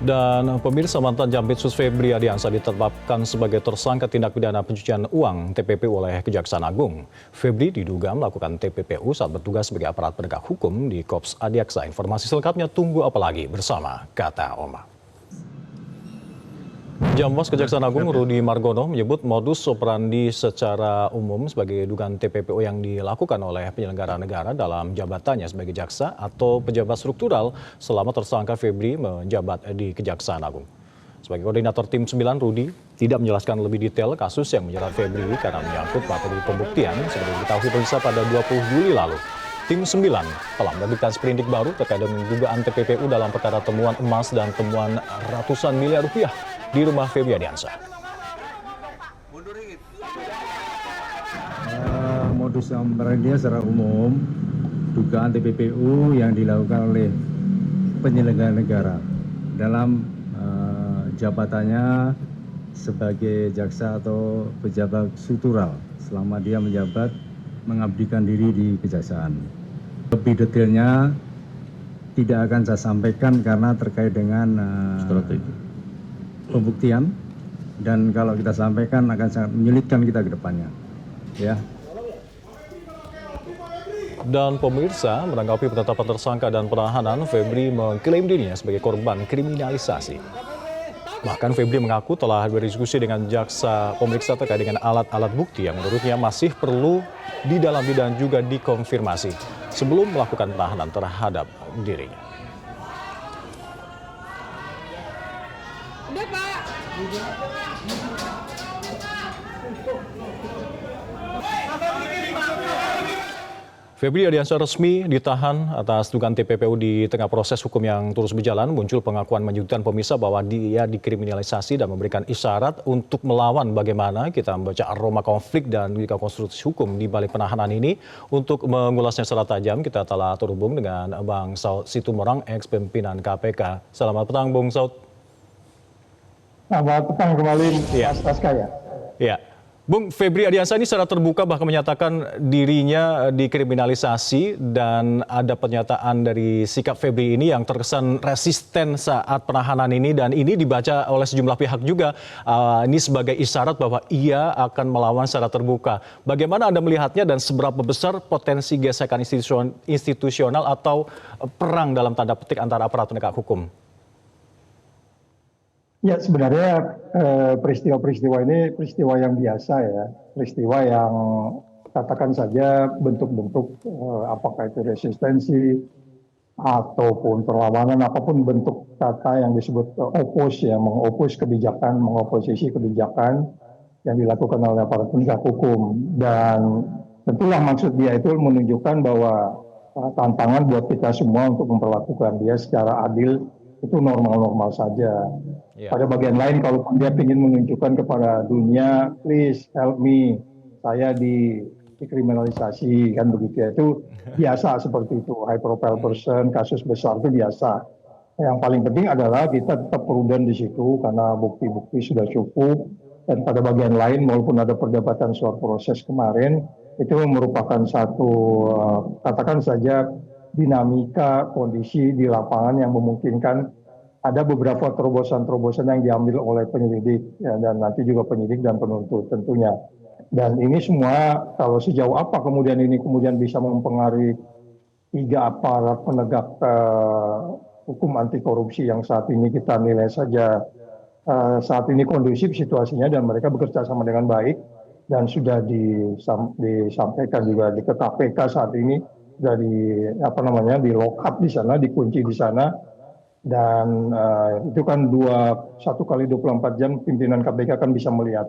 Dan pemirsa, mantan Jampitsus Febri Ardiansyah ditetapkan sebagai tersangka tindak pidana pencucian uang TPPU oleh Kejaksaan Agung. Febri diduga melakukan TPPU saat bertugas sebagai aparat penegak hukum di Korps Adiaksa. Informasi selengkapnya tunggu apalagi bersama Kata Oma. Jambos Kejaksaan Agung Rudy Margono menyebut modus operandi secara umum sebagai dugaan TPPU yang dilakukan oleh penyelenggara negara dalam jabatannya sebagai jaksa atau pejabat struktural selama tersangka Febri menjabat di Kejaksaan Agung. Sebagai koordinator tim 9, Rudy tidak menjelaskan lebih detail kasus yang menjerat Febri karena menyangkut materi pembuktian seperti diketahui pemirsa pada 20 Juli lalu. Tim 9 telah menerbitkan sprindik baru terkait dengan dugaan TPPU dalam perkara temuan emas dan temuan ratusan miliar rupiah di rumah Febri Ardiansyah. Modus operandi secara umum, dugaan TPPU yang dilakukan oleh penyelenggara negara dalam jabatannya sebagai jaksa atau pejabat struktural selama dia menjabat mengabdikan diri di kejaksaan. Lebih detailnya tidak akan saya sampaikan karena terkait dengan pembuktian, dan kalau kita sampaikan akan sangat menyulitkan kita ke depannya. Ya. Dan pemirsa, menanggapi penetapan tersangka dan penahanan, Febri mengklaim dirinya sebagai korban kriminalisasi. Bahkan Febri mengaku telah berdiskusi dengan jaksa pemeriksa terkait dengan alat-alat bukti yang menurutnya masih perlu didalami dan juga dikonfirmasi sebelum melakukan penahanan terhadap dirinya. Udah, Pak. Febri Ardiansyah resmi ditahan atas dugaan TPPU di tengah proses hukum yang terus berjalan. Muncul pengakuan menyudutkan pemirsa bahwa dia dikriminalisasi dan memberikan isyarat untuk melawan. Bagaimana kita membaca aroma konflik dan juga konstruksi hukum di balik penahanan ini. Untuk mengulasnya secara tajam, kita telah terhubung dengan Bang Saud Situmorang, ex-pimpinan KPK. Selamat petang, Bung Saud. Selamat petang kembali, Mas Taska ya. Ya. Bung, Febri Ardiansyah ini secara terbuka bahkan menyatakan dirinya dikriminalisasi dan ada pernyataan dari sikap Febri ini yang terkesan resisten saat penahanan ini, dan ini dibaca oleh sejumlah pihak juga ini sebagai isyarat bahwa ia akan melawan secara terbuka. Bagaimana Anda melihatnya dan seberapa besar potensi gesekan institusional atau perang dalam tanda petik antara aparat penegak hukum? Ya, sebenarnya peristiwa-peristiwa ini peristiwa yang biasa ya, peristiwa yang katakan saja bentuk-bentuk apakah itu resistensi ataupun perlawanan, apapun bentuk kata yang disebut opos ya, mengopos kebijakan, mengoposisi kebijakan yang dilakukan oleh aparat penegak hukum. Dan tentulah maksud dia itu menunjukkan bahwa tantangan buat kita semua untuk memperlakukan dia secara adil itu normal-normal saja. Pada bagian lain, kalau dia ingin menunjukkan kepada dunia, please help me, saya dikriminalisasi, kan begitu ya. Itu biasa seperti itu, high profile person, kasus besar itu biasa. Yang paling penting adalah kita tetap prudent di situ, karena bukti-bukti sudah cukup. Dan pada bagian lain, walaupun ada perdebatan soal proses kemarin, itu merupakan satu, katakan saja, dinamika kondisi di lapangan yang memungkinkan ada beberapa terobosan-terobosan yang diambil oleh penyelidik ya, dan nanti juga penyidik dan penuntut tentunya. Dan ini semua kalau sejauh apa kemudian ini bisa mempengaruhi 3 aparat penegak hukum anti korupsi yang saat ini kita nilai saja saat ini kondusif situasinya dan mereka bekerja sama dengan baik, dan sudah disampaikan juga di KPK saat ini dari di lock up di sana, dikunci di sana. Dan itu kan 1 kali 24 jam pimpinan KPK kan bisa melihat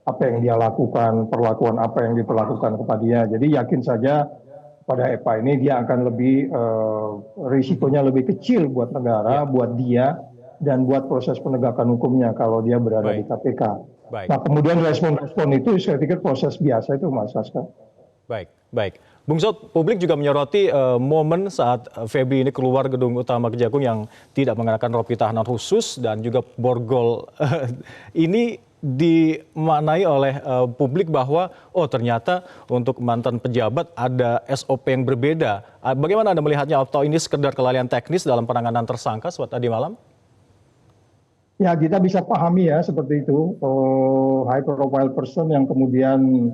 apa yang dia lakukan, perlakuan apa yang diperlakukan kepada dia. Jadi yakin saja pada EPA ini dia akan lebih risikonya lebih kecil buat negara, buat dia, dan buat proses penegakan hukumnya kalau dia berada di KPK. Nah, kemudian respon-respon itu saya pikir proses biasa itu, Mas Saska. Baik. Bung Saud, publik juga menyoroti momen saat Febri ini keluar gedung utama Kejagung yang tidak mengenakan rompi tahanan khusus dan juga borgol. Ini dimaknai oleh publik bahwa ternyata untuk mantan pejabat ada SOP yang berbeda. Bagaimana Anda melihatnya, atau ini sekedar kelalaian teknis dalam penanganan tersangka saat tadi malam? Ya, kita bisa pahami ya seperti itu. High profile person yang kemudian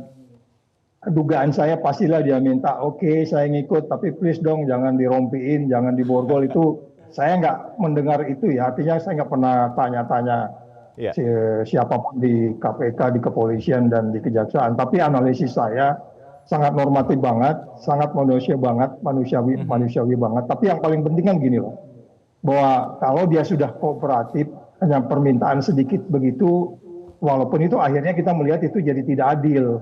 dugaan saya pastilah dia minta, oke saya ngikut, tapi please dong jangan dirompiin, jangan diborgol itu. Saya nggak mendengar itu ya, artinya saya nggak pernah tanya-tanya Ya. siapapun di KPK, di kepolisian, dan di kejaksaan. Tapi analisis saya sangat normatif banget, sangat manusia banget, manusiawi banget. Tapi yang paling penting kan gini loh, bahwa kalau dia sudah kooperatif, hanya permintaan sedikit begitu, walaupun itu akhirnya kita melihat itu jadi tidak adil,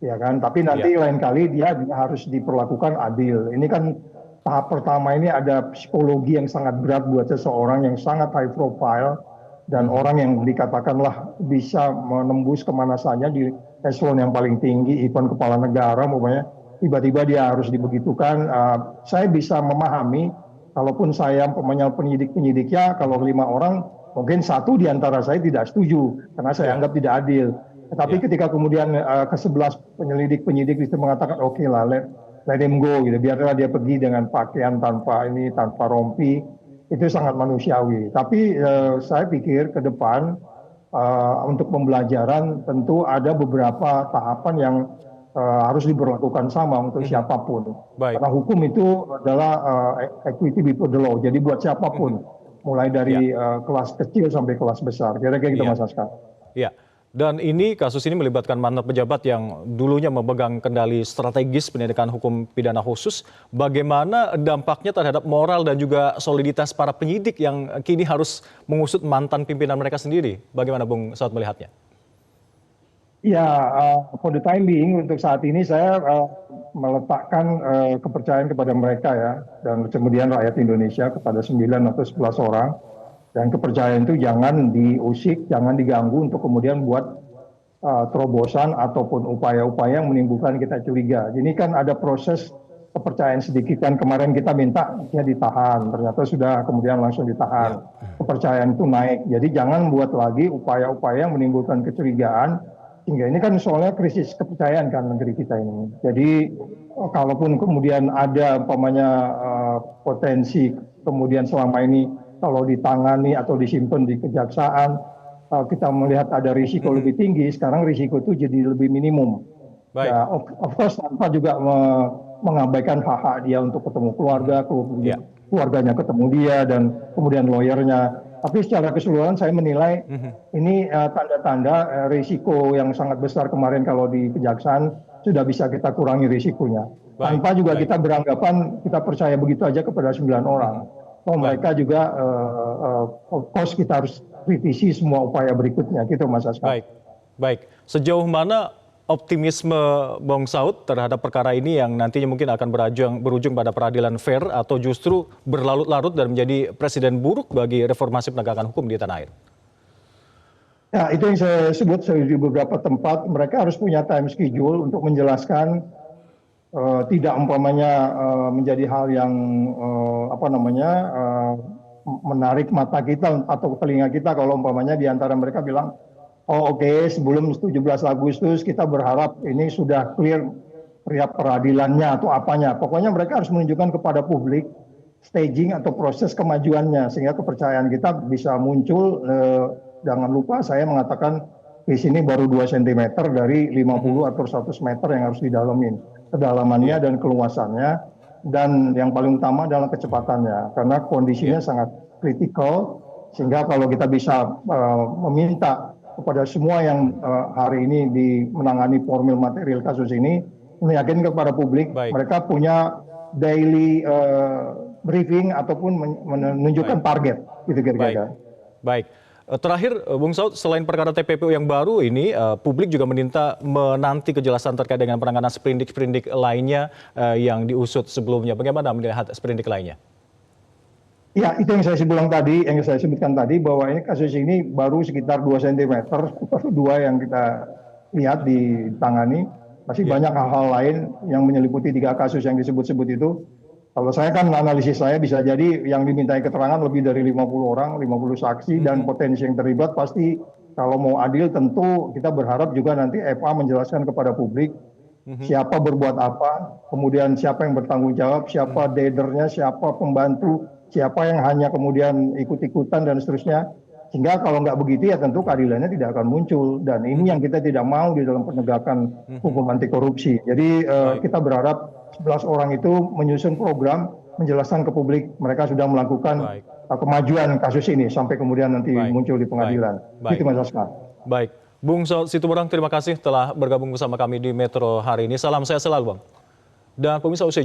ya kan? Tapi nanti lain kali dia juga harus diperlakukan adil. Ini kan tahap pertama ini ada psikologi yang sangat berat buat seseorang yang sangat high profile dan orang yang dikatakanlah bisa menembus kemana saja di eselon yang paling tinggi, even kepala negara, umpamanya tiba-tiba dia harus dibegitukan. Saya bisa memahami, kalaupun saya penyidik-penyidiknya, kalau 5 orang, mungkin 1 di antara saya tidak setuju, karena saya anggap tidak adil. Tetapi ketika kemudian ke-11 penyelidik-penyidik itu mengatakan, oke lah, let him go, gitu. Biarlah dia pergi dengan pakaian tanpa rompi, itu sangat manusiawi. Tapi saya pikir ke depan, untuk pembelajaran tentu ada beberapa tahapan yang harus diberlakukan sama untuk siapapun. Baik. Karena hukum itu adalah equity before the law. Jadi buat siapapun, mulai dari kelas kecil sampai kelas besar. Kira-kira gitu, Mas Aska. Ya. Dan kasus ini melibatkan mantan pejabat yang dulunya memegang kendali strategis pendidikan hukum pidana khusus. Bagaimana dampaknya terhadap moral dan juga soliditas para penyidik yang kini harus mengusut mantan pimpinan mereka sendiri? Bagaimana Bung Saud melihatnya? Ya, for the time being untuk saat ini saya meletakkan kepercayaan kepada mereka ya, dan kemudian rakyat Indonesia kepada 9 atau 11 orang. Dan kepercayaan itu jangan diusik, jangan diganggu untuk kemudian buat terobosan ataupun upaya-upaya yang menimbulkan kita curiga. Ini kan ada proses kepercayaan sedikit, kan kemarin kita minta dia ditahan, ternyata sudah kemudian langsung ditahan. Kepercayaan itu naik, jadi jangan buat lagi upaya-upaya yang menimbulkan kecurigaan, sehingga ini kan soalnya krisis kepercayaan kan negeri kita ini. Jadi kalaupun kemudian ada umpamanya potensi kemudian selama ini kalau ditangani atau disimpan di kejaksaan, kita melihat ada risiko lebih tinggi, sekarang risiko itu jadi lebih minimum. Baik. Ya, of course tanpa juga mengabaikan hak-hak dia untuk ketemu keluarga, keluarganya ketemu dia, dan kemudian lawyernya. Tapi secara keseluruhan saya menilai ini tanda-tanda risiko yang sangat besar kemarin kalau di kejaksaan sudah bisa kita kurangi risikonya. Tanpa juga kita beranggapan kita percaya begitu aja kepada 9 orang. Mereka juga, of course kita harus kritisi semua upaya berikutnya, gitu Mas Aska. Baik. Sejauh mana optimisme Bung Saud terhadap perkara ini yang nantinya mungkin akan berujung pada peradilan fair atau justru berlarut-larut dan menjadi presiden buruk bagi reformasi penegakan hukum di tanah air? Ya, itu yang saya sebut di beberapa tempat, mereka harus punya time schedule untuk menjelaskan, tidak umpamanya menjadi hal yang menarik mata kita atau telinga kita kalau umpamanya di antara mereka bilang, oh oke, sebelum 17 Agustus kita berharap ini sudah clear peradilannya atau apanya. Pokoknya mereka harus menunjukkan kepada publik staging atau proses kemajuannya sehingga kepercayaan kita bisa muncul. Jangan lupa saya mengatakan di sini baru 2 cm dari 50 atau 100 meter yang harus didalamin. Kedalamannya dan keluasannya, dan yang paling utama adalah kecepatannya, karena kondisinya sangat kritikal, sehingga kalau kita bisa meminta kepada semua yang hari ini menangani formil material kasus ini, meyakinkan kepada publik, mereka punya daily briefing ataupun menunjukkan target, gitu kira-kira. Baik. Terakhir, Bung Saud, selain perkara TPPU yang baru ini, publik juga menanti kejelasan terkait dengan penanganan sprindik-sprindik lainnya yang diusut sebelumnya. Bagaimana melihat sprindik lainnya? Ya, itu yang saya sebutkan tadi, bahwa ini kasus ini baru sekitar 2 cm, baru 2 yang kita lihat ditangani. Masih banyak hal-hal lain yang menyeliputi 3 kasus yang disebut-sebut itu. Kalau saya kan analisis saya bisa jadi yang dimintai keterangan lebih dari 50 orang, 50 saksi, dan potensi yang terlibat pasti kalau mau adil tentu kita berharap juga nanti FA menjelaskan kepada publik siapa berbuat apa, kemudian siapa yang bertanggung jawab, siapa dadernya, siapa pembantu, siapa yang hanya kemudian ikut-ikutan dan seterusnya. Sehingga kalau nggak begitu ya tentu keadilannya tidak akan muncul. Dan ini yang kita tidak mau di dalam penegakan hukum anti korupsi. Jadi kita berharap 11 orang itu menyusun program, menjelaskan ke publik mereka sudah melakukan kemajuan kasus ini sampai kemudian nanti muncul di pengadilan. Itu Mas Oscar. Baik, Bung Situmorang terima kasih telah bergabung bersama kami di Metro hari ini. Salam sehat selalu Bang. Dan pemirsa usai